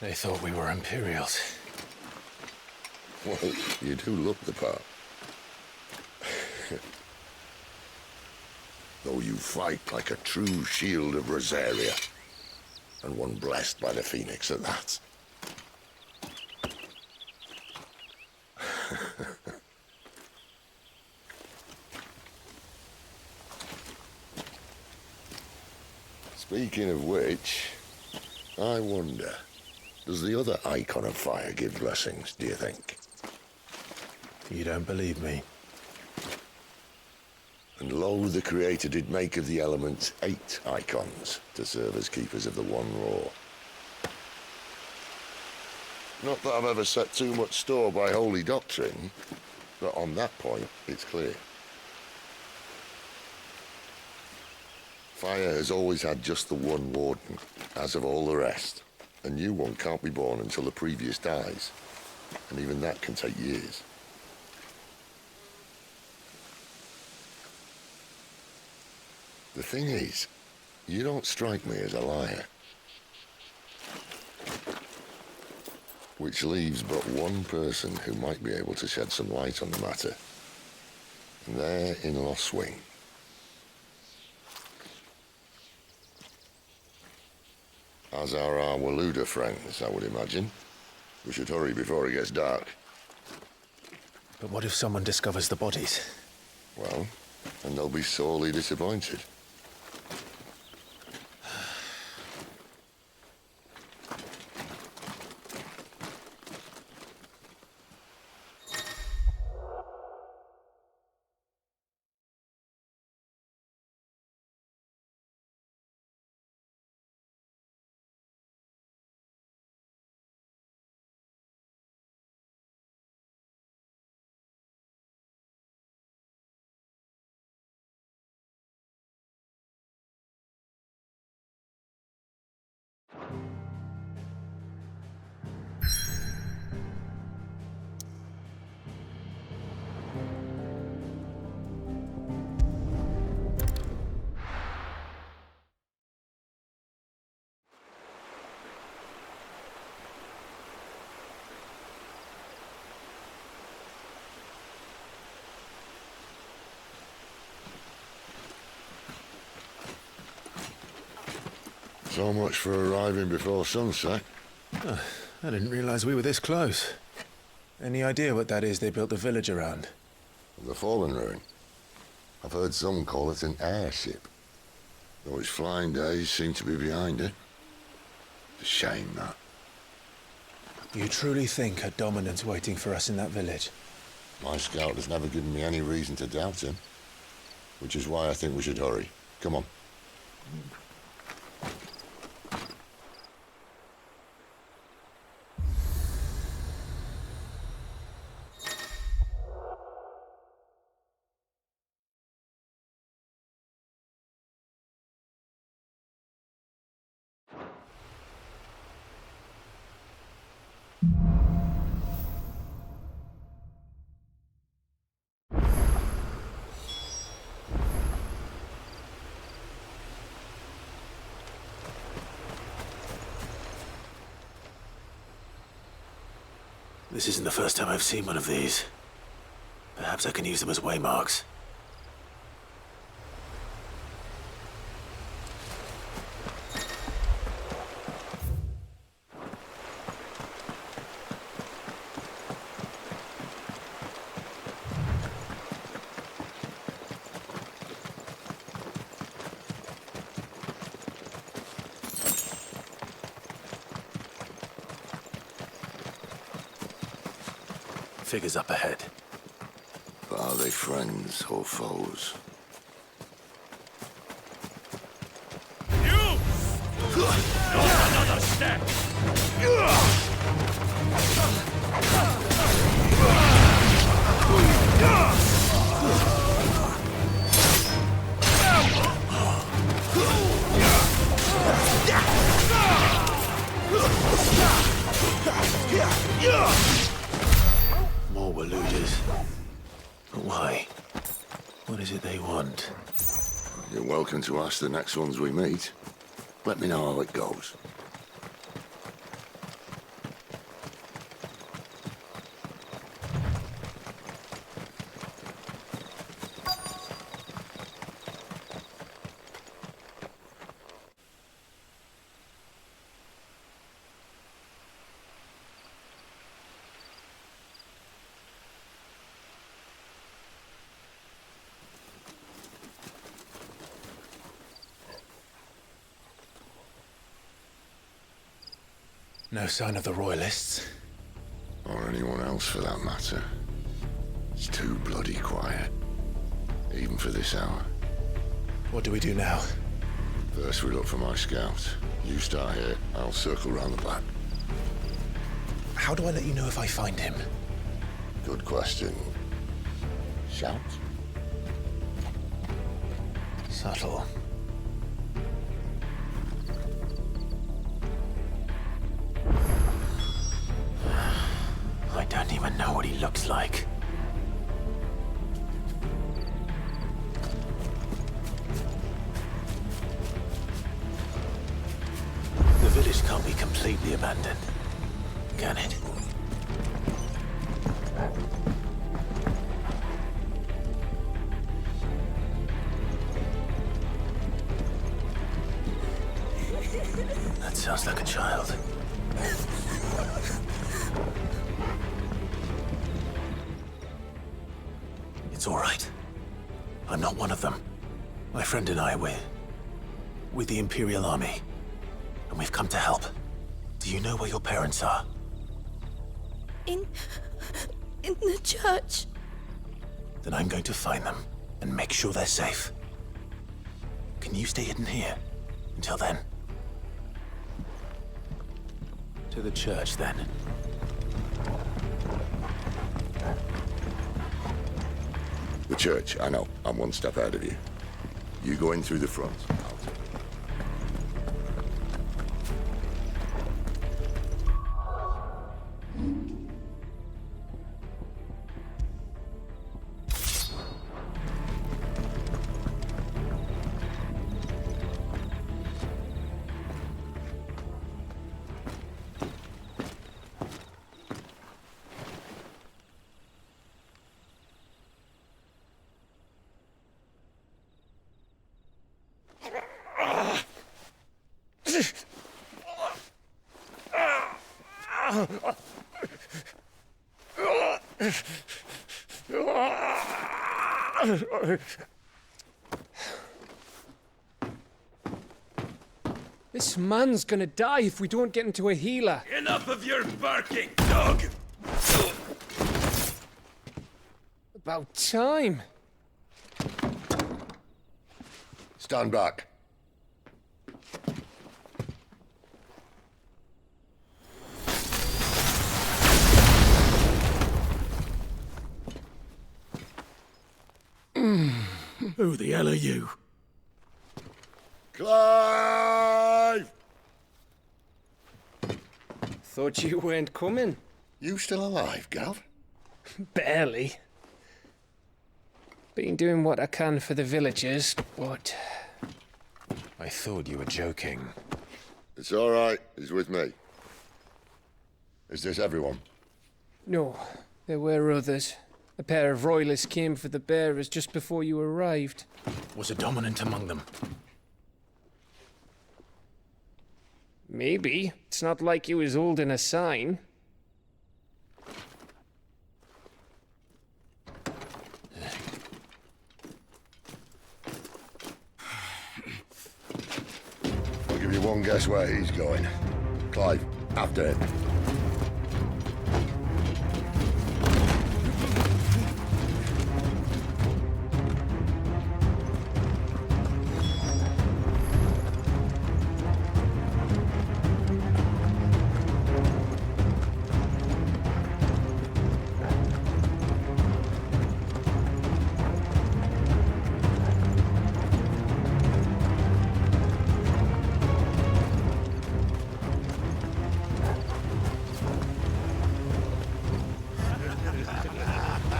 They thought we were Imperials. Well, you do look the part. Though you fight like a true shield of Rosaria. And one blessed by the Phoenix at that. Speaking of which, I wonder, does the other icon of fire give blessings, do you think? You don't believe me? And lo, the Creator did make of the elements 8 icons to serve as keepers of the One Roar. Not that I've ever set too much store by holy doctrine, but on that point, it's clear. Fire has always had just the one warden, as of all the rest. A new one can't be born until the previous dies, and even that can take years. The thing is, you don't strike me as a liar. Which leaves but one person who might be able to shed some light on the matter. And they're in Lost Wing. As are our Waluda friends, I would imagine. We should hurry before it gets dark. But what if someone discovers the bodies? Well, and they'll be sorely disappointed. So much for arriving before sunset. Oh, I didn't realize we were this close. Any idea what that is they built the village around? The Fallen Ruin. I've heard some call it an airship. Though its flying days seem to be behind it. It's a shame, that. You truly think a dominant's waiting for us in that village? My scout has never given me any reason to doubt him. Which is why I think we should hurry. Come on. This isn't the first time I've seen one of these. Perhaps I can use them as waymarks. Figures up ahead. But are they friends or foes? You! Not another step! More Waludas. But why? What is it they want? You're welcome to ask the next ones we meet. Let me know how it goes. No sign of the Royalists. Or anyone else for that matter. It's too bloody quiet. Even for this hour. What do we do now? First we look for my scouts. You start here, I'll circle round the back. How do I let you know if I find him? Good question. Shout? Subtle. I don't even know what he looks like. The village can't be completely abandoned, can it? That sounds like a child. It's all right. I'm not one of them. My friend and I, we're with the Imperial Army. And we've come to help. Do you know where your parents are? In the church. Then I'm going to find them and make sure they're safe. Can you stay hidden here until then? To the church, then. The church, I know. I'm one step ahead of you. You go in through the front. This man's gonna die if we don't get into a healer. Enough of your barking, dog! About time. Stand back. Who the hell are you? Clive! Thought you weren't coming. You still alive, Gav? Barely. Been doing what I can for the villagers, but... I thought you were joking. It's all right. He's with me. Is this everyone? No, there were others. A pair of royalists came for the bearers just before you arrived. Was a dominant among them? Maybe. It's not like he was holding a sign. I'll give you one guess where he's going. Clive, after him.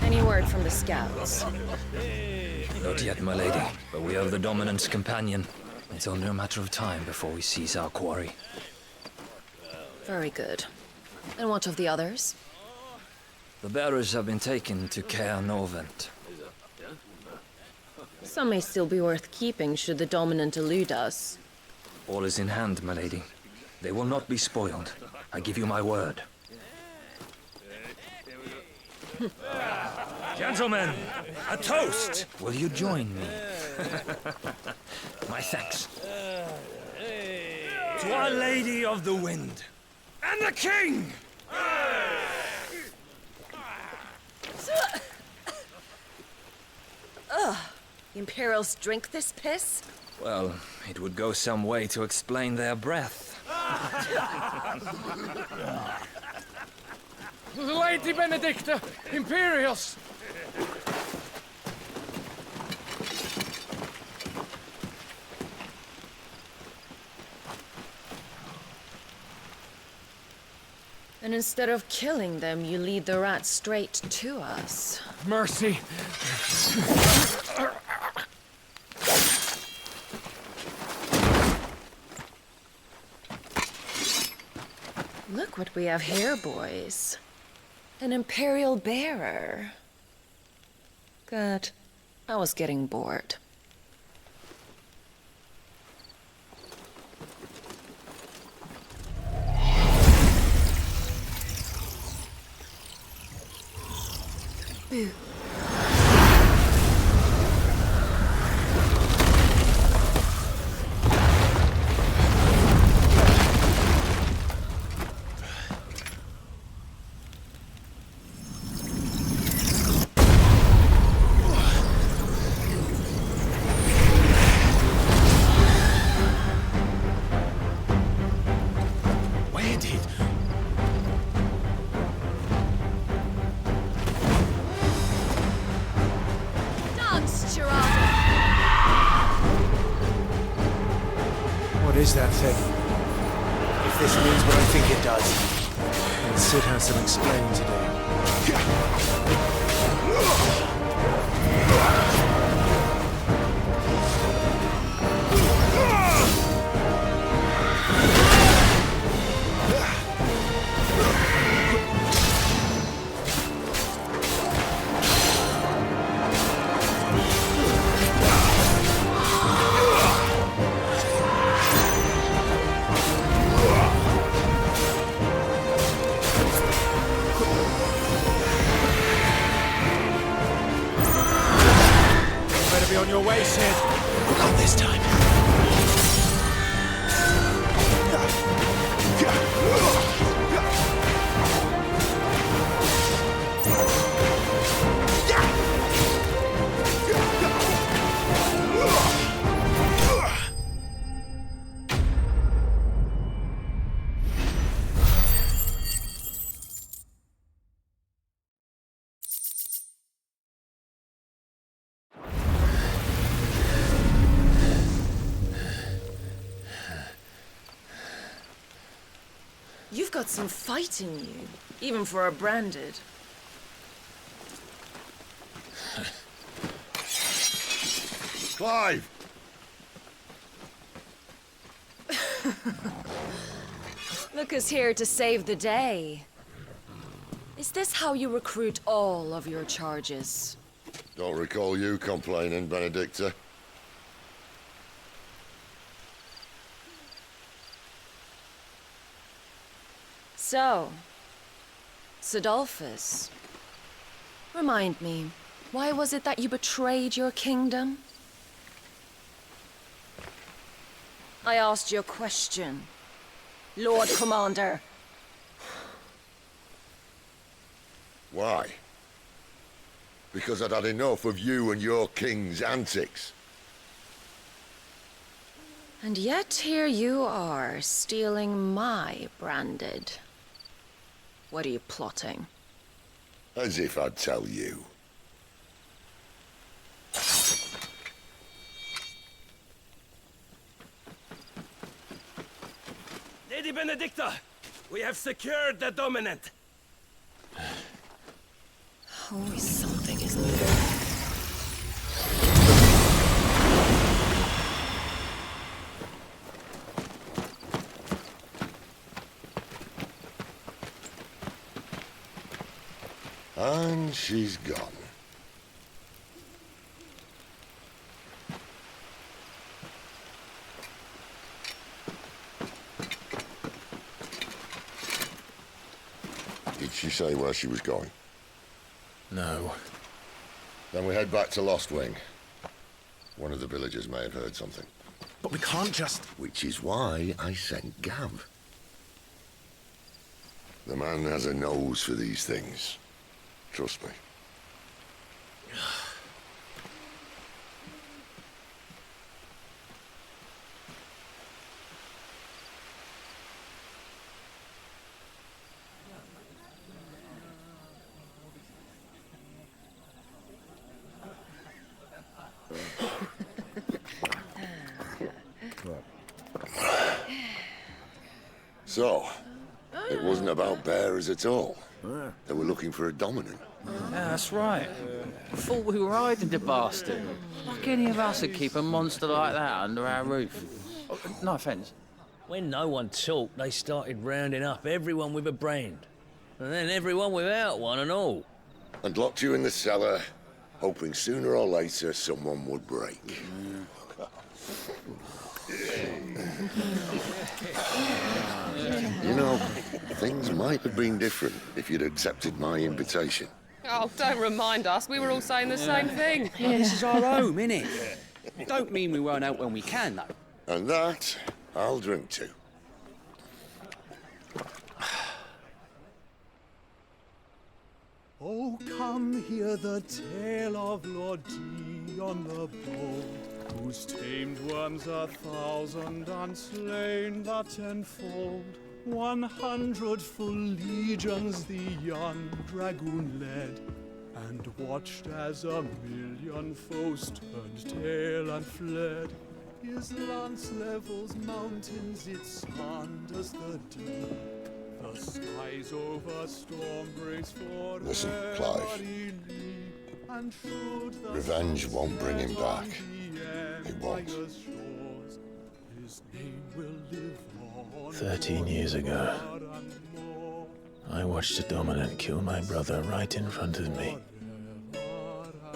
Any word from the scouts? Not yet, my lady, but we have the Dominant's companion. It's only a matter of time before we seize our quarry. Very good. And what of the others? The bearers have been taken to Caer Novent. Some may still be worth keeping should the dominant elude us. All is in hand, my lady. They will not be spoiled. I give you my word. Gentlemen, a toast! Will you join me? My thanks. To Our Lady of the Wind. And the king! The Imperials drink this piss? Well, it would go some way to explain their breath. Lady Benedicta! Imperials! And instead of killing them, you lead the rats straight to us. Mercy! Look what we have here, boys. An Imperial bearer. Good. I was getting bored. Boo. Where did... Dance, Gerard! What is that thing? If this means what I think it does, then Sid has some explaining to do. Better be on your way, Sid. Not this time. You've got some fight in you, even for a branded. Clive! Look who's here to save the day. Is this how you recruit all of your charges? Don't recall you complaining, Benedicta. So, Sidolphus, remind me, why was it that you betrayed your kingdom? I asked you a question, Lord Commander. Why? Because I'd had enough of you and your king's antics. And yet here you are, stealing my branded. What are you plotting? As if I'd tell you. Lady Benedicta, we have secured the dominant. Always something, isn't there? And she's gone. Did she say where she was going? No. Then we head back to Lost Wing. One of the villagers may have heard something. But we can't just... Which is why I sent Gav. The man has a nose for these things. Trust me. So, it wasn't about bearers at all. They were looking for a dominant. Yeah, that's right. Thought we were hiding the bastard. Like any of us would keep a monster like that under our roof. Oh, no offence. When no one talked, they started rounding up everyone with a brand. And then everyone without one and all. And locked you in the cellar, hoping sooner or later someone would break. You know, things might have been different if you'd accepted my invitation. Oh, don't remind us. We were all saying the same thing. This is our home, innit? Don't mean we won't out when we can, though. And that, I'll drink to. Oh, come hear the tale of Lord Dion the Bold, whose tamed worms 1,000 and slain the tenfold. 100 full legions the young dragoon led, and watched as 1,000,000 foes turned tail and fled. His lance levels mountains, it sanders the deep. The skies over storm breaks for Listen, Clive. Revenge won't bring him back. It won't. 13 years ago, I watched a dominant kill my brother right in front of me.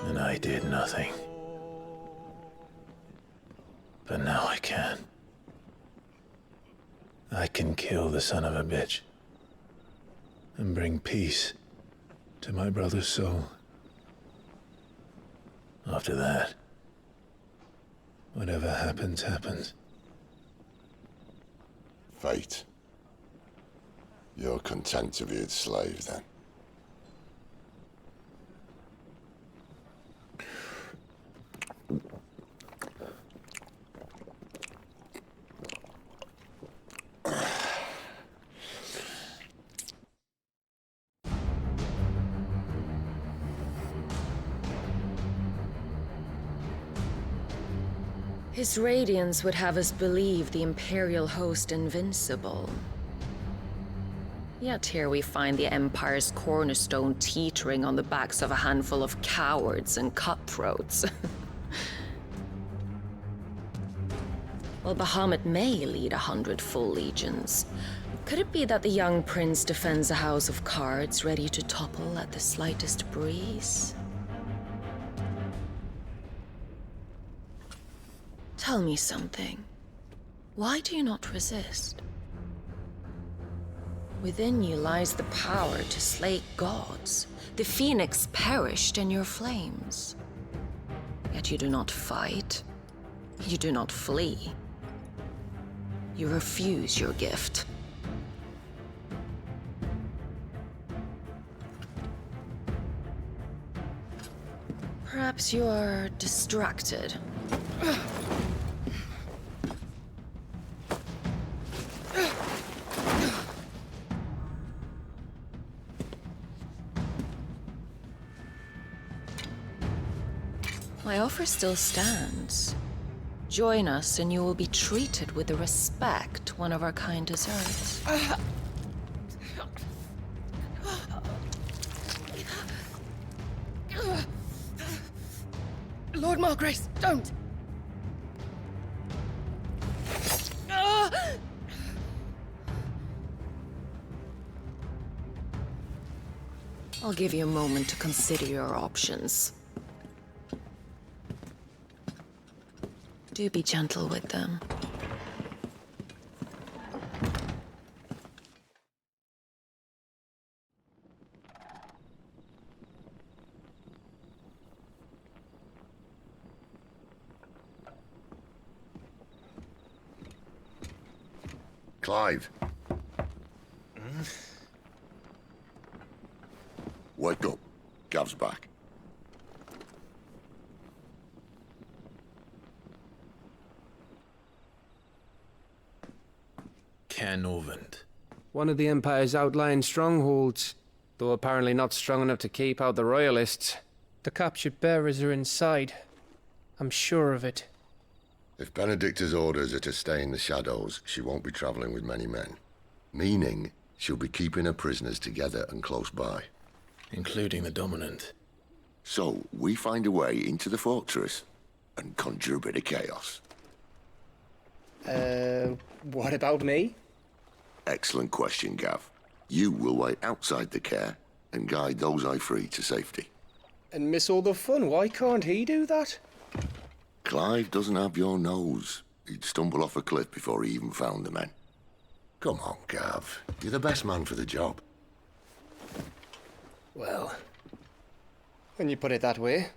And I did nothing. But now I can. I can kill the son of a bitch and bring peace to my brother's soul. After that, whatever happens, happens. Fate. You're content to be its slave, then? His radiance would have us believe the Imperial host invincible. Yet here we find the Empire's cornerstone teetering on the backs of a handful of cowards and cutthroats. While Bahamut may lead 100 full legions, could it be that the young prince defends a house of cards ready to topple at the slightest breeze? Tell me something. Why do you not resist? Within you lies the power to slay gods. The phoenix perished in your flames. Yet you do not fight. You do not flee. You refuse your gift. Perhaps you are distracted. My offer still stands. Join us and you will be treated with the respect one of our kind deserves. Lord Margrace, don't! I'll give you a moment to consider your options. Do be gentle with them. Clive. back. Cairnorvend. One of the Empire's outlying strongholds, though apparently not strong enough to keep out the Royalists. The captured bearers are inside. I'm sure of it. If Benedicta's orders are to stay in the shadows, she won't be traveling with many men. Meaning, she'll be keeping her prisoners together and close by. Including the Dominant. So, we find a way into the fortress and conjure a bit of chaos. What about me? Excellent question, Gav. You will wait outside the care and guide those I free to safety. And miss all the fun. Why can't he do that? Clive doesn't have your nose. He'd stumble off a cliff before he even found the men. Come on, Gav. You're the best man for the job. Well, when you put it that way.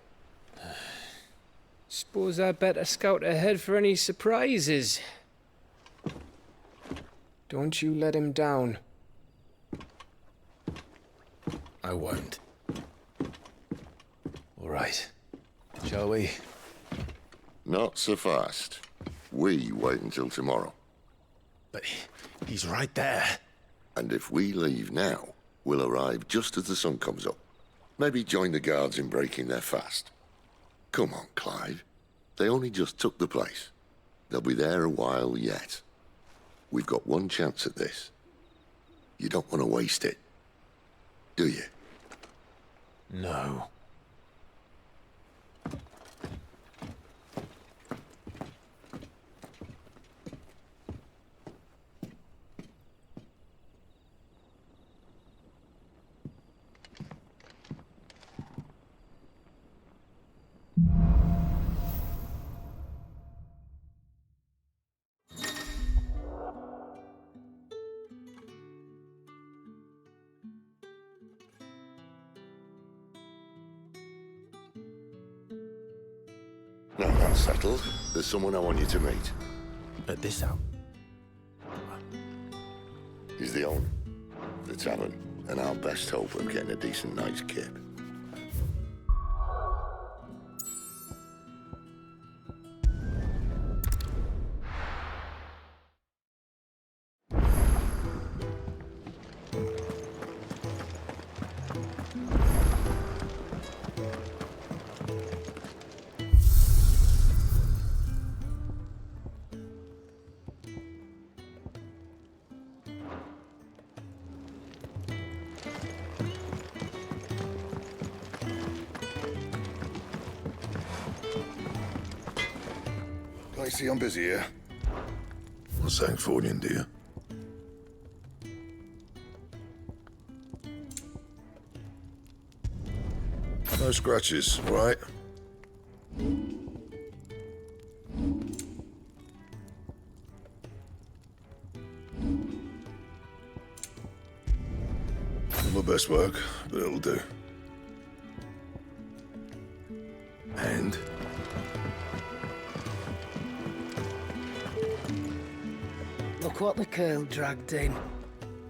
Suppose I better scout ahead for any surprises. Don't you let him down. I won't. All right. Shall we? Not so fast. We wait until tomorrow. But he's right there. And if we leave now, we'll arrive just as the sun comes up. Maybe join the guards in breaking their fast. Come on, Clive. They only just took the place. They'll be there a while yet. We've got one chance at this. You don't want to waste it, do you? No. Now that's settled. There's someone I want you to meet. At this hour? He's the owner of the tavern, and our best hope of getting a decent night's kip. I see I'm busy here. What's that for you, dear? No scratches, right? Not my best work, but it'll do. And? Look what the curl dragged in.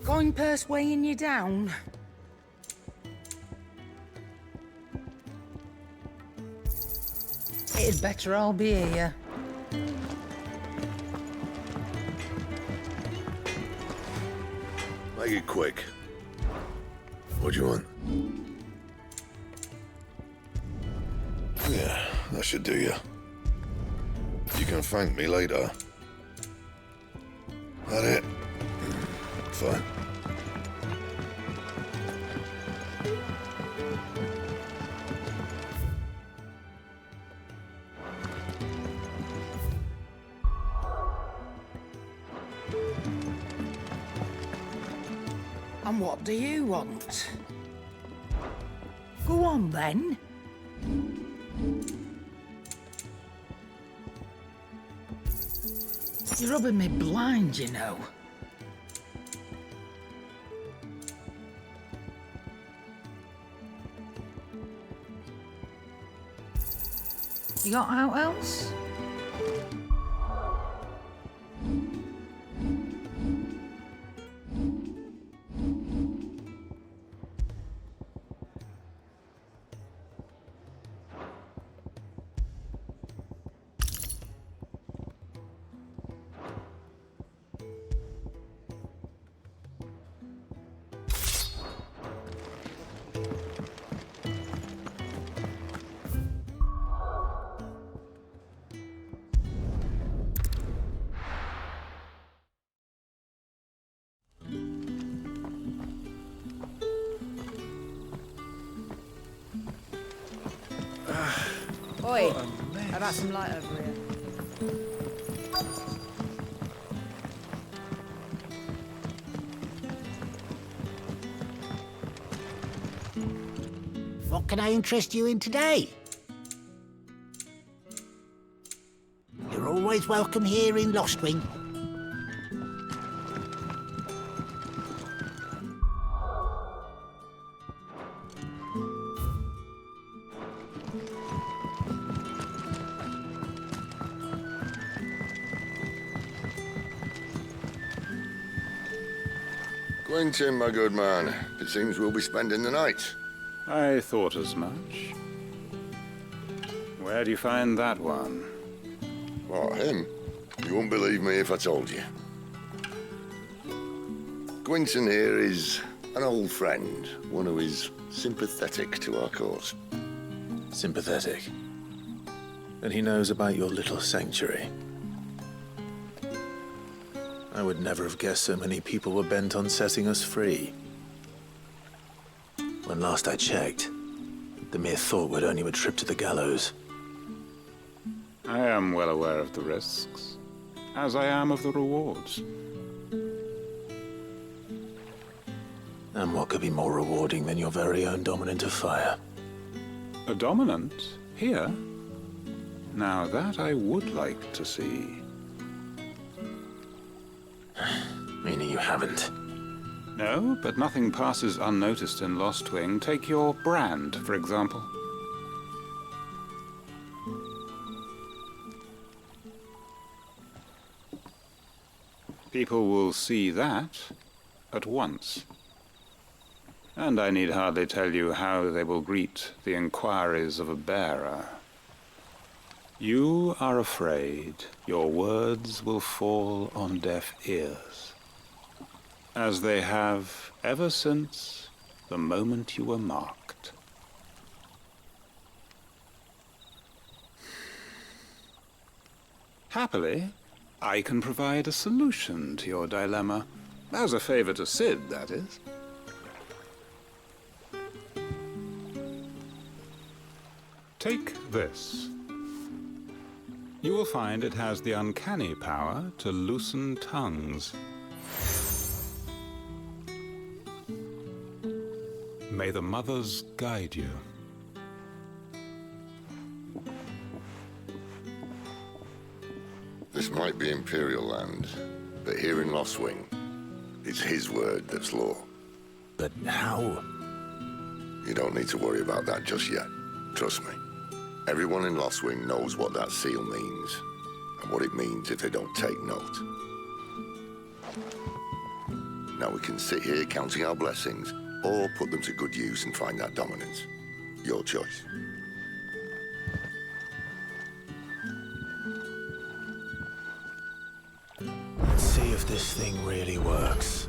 Coin purse weighing you down. It'd better all be here. Make it quick. What do you want? Yeah, that should do you. You can thank me later. That it? Fine. And what do you want? Go on then. You're rubbing me blind, you know. You got out else? Oi, how about some light over here? What can I interest you in today? You're always welcome here in Lostwing. Quentin, my good man. It seems we'll be spending the night. I thought as much. Where do you find that one? What, him? You wouldn't believe me if I told you. Quentin here is an old friend, one who is sympathetic to our cause. Sympathetic. And he knows about your little sanctuary. I would never have guessed so many people were bent on setting us free. When last I checked, the mere thought would earn you a trip to the gallows. I am well aware of the risks, as I am of the rewards. And what could be more rewarding than your very own dominant of fire? A dominant? Here? Now that I would like to see. Meaning you haven't? No, but nothing passes unnoticed in Lostwing. Take your brand, for example. People will see that at once. And I need hardly tell you how they will greet the inquiries of a bearer. You are afraid your words will fall on deaf ears, as they have ever since the moment you were marked. Happily, I can provide a solution to your dilemma. As a favor to Sid, that is. Take this. You will find it has the uncanny power to loosen tongues. May the mothers guide you. This might be Imperial land, but here in Lostwing, it's his word that's law. But how? You don't need to worry about that just yet. Trust me. Everyone in Lostwing knows what that seal means, and what it means if they don't take note. Now we can sit here counting our blessings, or put them to good use and find that dominance. Your choice. Let's see if this thing really works.